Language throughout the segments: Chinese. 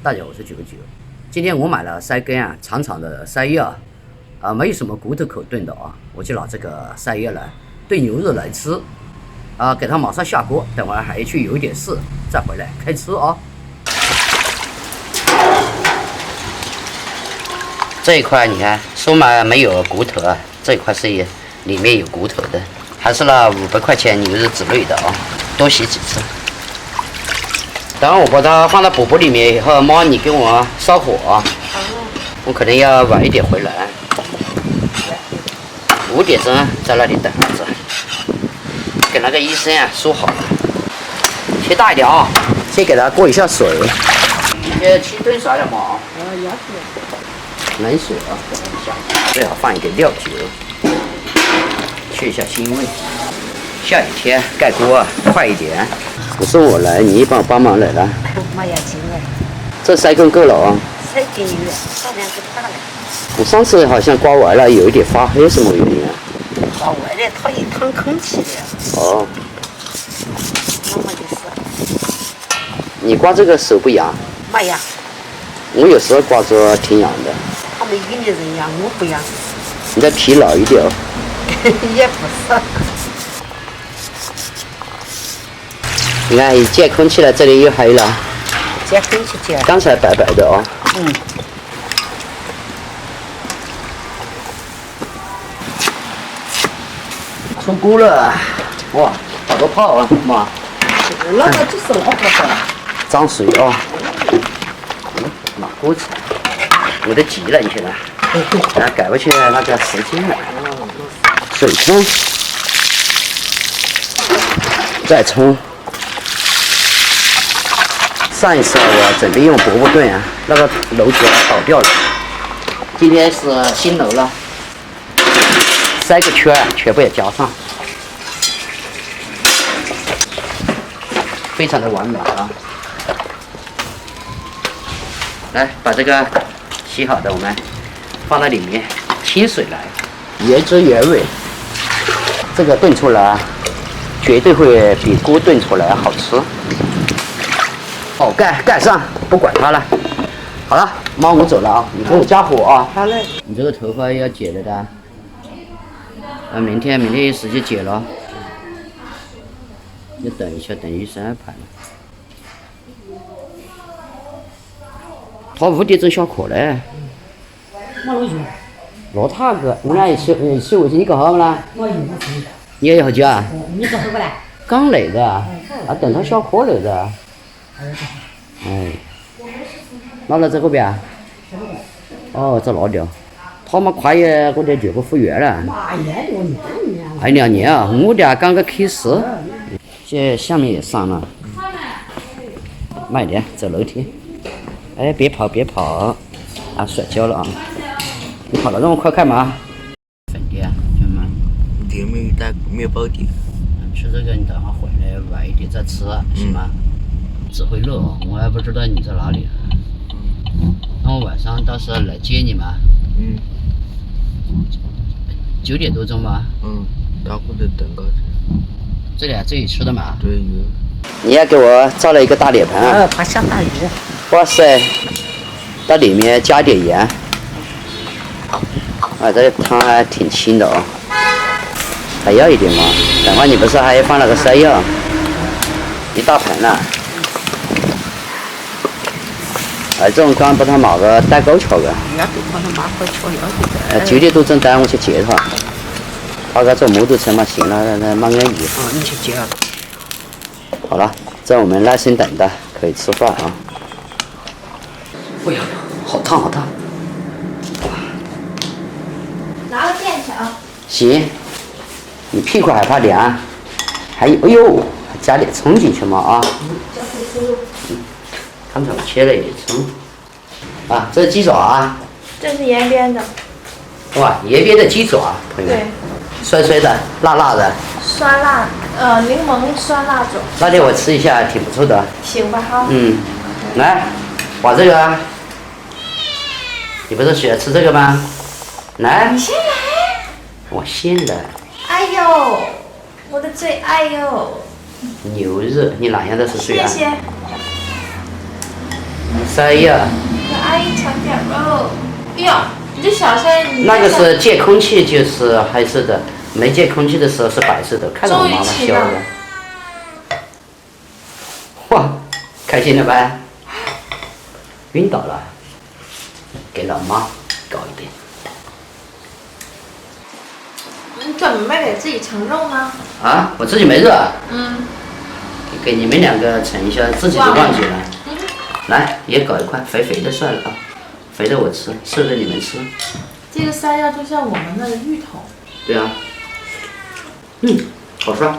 大家好，我是99。今天我买了3根长长的山药，没有什么骨头可炖的我就拿这个山药来炖牛肉来吃，给它马上下锅，等会儿还去有一点事，再回来开吃这一块你看，说嘛没有骨头这一块是里面有骨头的，还是那500块钱牛肉之类的多洗几次。等会我把它放到粑粑里面以后，妈你给我烧火我可能要晚一点回来，5点钟在那里等儿子，给那个医生说好了，切大一点先给它过一下水，先清炖啥了嘛冷水放一下，最好放一点料酒，去一下腥味。下雨天盖锅快一点。不是我来，你帮忙来了。妈要进来。这3根够了3根有点，少2个大了。我上次好像刮完了，有一点发黑，什么原因刮完了，它一趟空气的。那么就是。你刮这个手不痒？妈呀！我有时候刮着挺痒的。他们有的人痒，我不痒。你再皮老一点也不是。你看，一见空气了，这里又黑了。见空气见。刚才白白的出锅了，哇，好多泡妈。那个就是老婆的。脏水拿锅子，我都急了，你现在。改不起来那个时间了。水冲，再冲。上一次我准备用饽饽炖那个楼主倒掉了。今天是新楼了，3个圈全部也加上，非常的完美来，把这个洗好的我们放到里面，清水来，原汁原味。这个炖出来绝对会比锅炖出来好吃。盖上，不管它了。好了，妈，我走了你给我加火好嘞。你这个头发要剪了的。明天有时间剪了。要等一下，等医生安排了。他5点钟下课嘞。老他个，我俩一起回去，你搞好了？你也要回去你做好不来？刚来的，等他下课来的。拿到这个边在哪里他们快也我得做个服务员了。还2年我俩刚刚开始。这下面也上了。慢一点，走楼梯。别跑，摔跤了你跑得这么快干嘛？粉碟，行吗？店没有带面包店。吃这个你等会回来晚一点再吃，行吗？只会热我还不知道你在哪里。那我晚上到时候来接你吗？9点多钟吧。大伙都等着。这里吃的嘛？对，有。你也给我造了一个大脸盘。怕下大雨。哇塞，到里面加点盐。这汤还挺清的还要一点吗？等会你不是还放了个山药，一大盆呢。这种干把它码个蛋糕敲个。9点多钟带我去接他。他个坐摩托车嘛，行了，那慢点雨。你去接。好了，在我们耐心等的，可以吃饭哎呀，好烫好烫！拿个垫去行，你屁股还怕凉？还有，哎呦，还加点葱进去嘛刚才我切了一点葱。这是鸡爪这是延边的。哇，延边的鸡爪，朋友们。对。酸酸的，辣辣的。酸辣，柠檬酸辣种。那天我吃一下，挺不错的。行吧哈。来，把这个。你不是喜欢吃这个吗？来。你先来。我先来。哎呦，我的最爱哟。牛肉，你哪样的是最爱？谢谢。塞呀，给阿姨尝点肉。哎呦，你这小声。那个是借空气，就是黑色的；没借空气的时候是白色的。看着我妈妈笑的，哇，开心了呗？晕倒了，给老妈搞一点。你怎么没给自己盛肉呢？啊，我自己没热。嗯。给你们两个盛一下，自己都忘记了。来，也搞一块，肥肥的算了啊，肥的我吃，瘦的你们吃。这个山药就像我们那个芋头。对啊。好涮。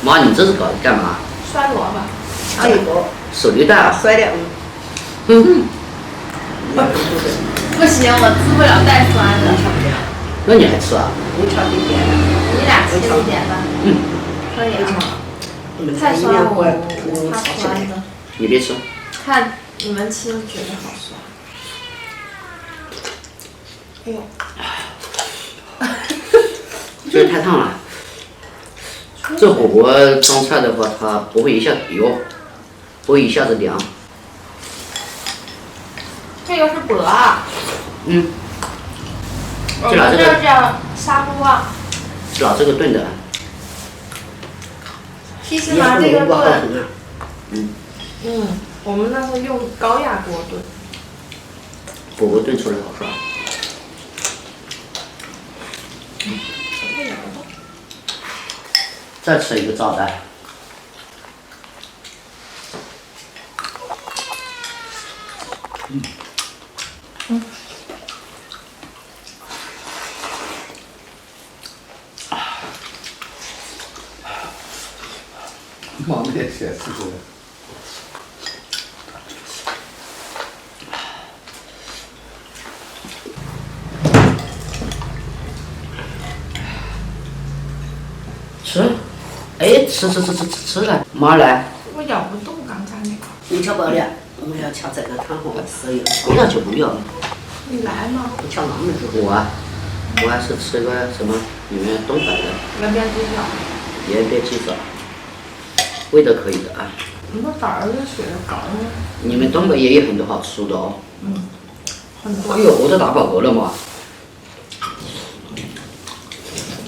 妈，你这是搞干嘛？酸萝卜。这个手榴弹啊！摔了。不行，我吃不了带酸的。那你还吃啊？我挑一点。你俩吃一点吧。可以啊。太酸了，我怕酸的。你别吃。看你们吃觉得好酸。哎呦。这太烫了。这火锅装菜的话，它不会一下子油，不会一下子凉。这个是薄啊。我们这叫砂锅。拿这个炖的。其实拿这个炖，我们那是用高压锅炖。火锅炖出来好涮。再吃一个炸弹。妈妈也喜欢吃这个。吃，哎，吃了，妈来。我咬不动刚才那个。你吃饱了，我要吃这个汤和石油。不要就不要。你来嘛。我吃哪么做？我还是吃个什么你们东北的。原边鸡爪。原边鸡爪，味道可以的啊。你们哪儿的学的高呢？你们东北也有很多好吃的哦。很多。哎呦，我都打饱嗝了嘛。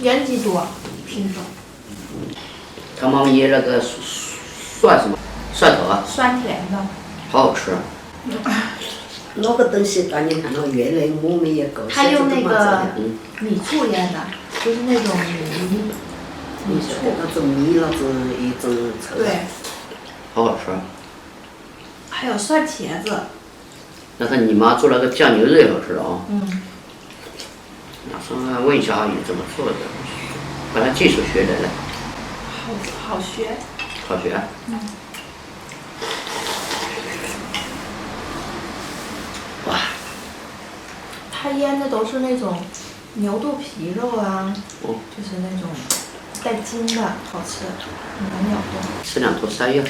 原鸡多，品种。他妈妈腌那个蒜什么蒜头啊，酸甜的。好好吃。那个东西，赶紧看到原来我们也搞。他用那个米醋腌的，就是那种米醋。那种米那种一种臭。对。好好吃。还有蒜茄子。那个你妈做那个酱牛肉也好吃的啊。马上问一下阿姨怎么做的，把她技术学来了。好学。好学。哇。他腌的都是那种牛肚皮肉啊，就是那种带筋的，好吃，很难咬动。吃2坨山药。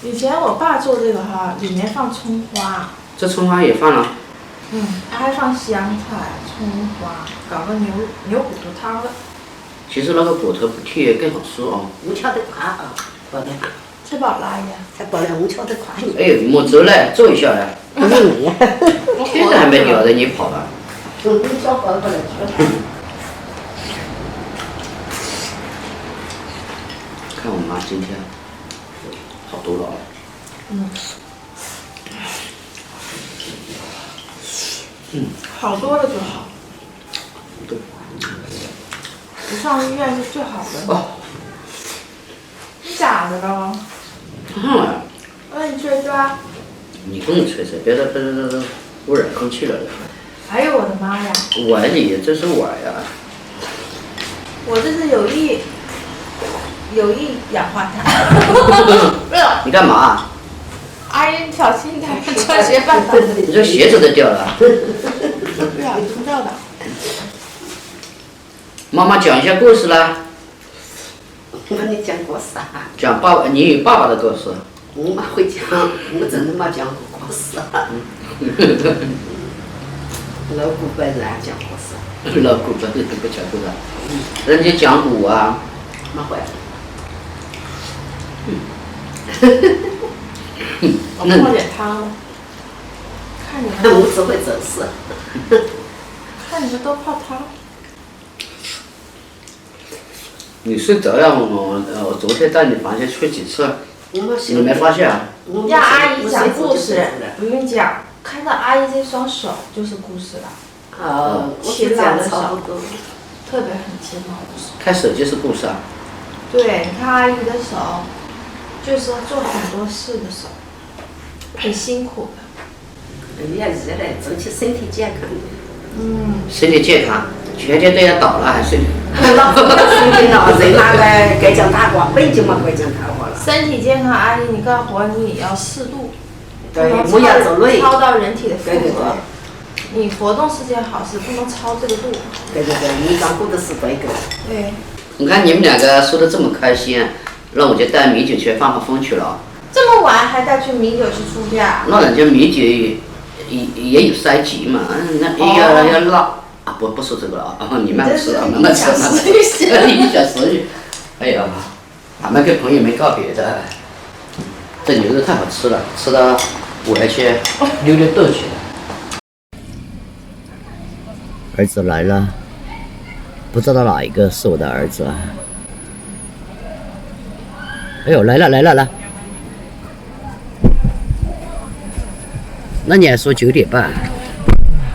以前我爸做这个哈，里面放葱花。这葱花也放了。他还放香菜、葱花，搞个牛骨头汤的。其实那个骨头片更好吃哦。我吃得快啊，饱得很。吃饱了呀？吃饱了，我吃得快。哎，莫走嘞，坐一下嘞。天都还没聊的，你跑了。你小宝过来吃。看我妈今天好多了。好多了就好。对。不上医院是最好的。你咋的了？那你吹吹。你跟我吹吹，别污染空气了。哎呦我的妈呀！我你这是我呀。我这是有意氧化碳。你干嘛？阿姨，你小心点，穿鞋绊倒。你这鞋子都掉了。不小心掉的。妈妈讲一下故事啦。我跟你讲故事啊。讲你爸爸的故事。我妈会讲，我真的没讲过故事。老古板人讲故事。老古板人不讲故事。人家讲古啊。没会。我泡点汤吧。看你们，我只会走事。看你们都泡汤。你是这样我昨天带你房间去几次，你没发现啊？让阿姨讲故事，不用讲，看到阿姨这双手就是故事了。勤劳的手，特别很勤劳的手。看手机是故事啊？对，你看阿姨的手，就是做很多事的手，很辛苦的。哎呀，热嘞，争取身体健康。身体健康，天天都要倒了还是？老夫要身体了，人哪个盖将大花，本就没盖将大花了。身体健康，阿姨，你干活你也要适度，对，不要走累，超到人体的负荷。对。你活动是件好事，不能超这个度。对，你讲过的是对的。对。你看你们两个说的这么开心，那我就带米酒去放风去了。这么晚还带去米酒去出去啊？那人家米酒也有3级嘛，那要辣啊！不说这个了啊，你慢吃啊，慢慢吃，慢慢吃。影响食欲。哎呀，俺们跟朋友们告别的，这牛肉太好吃了，吃到我要去溜溜豆去了。儿子来了，不知道哪一个是我的儿子啊？哎呦，来了！那你还说9点半？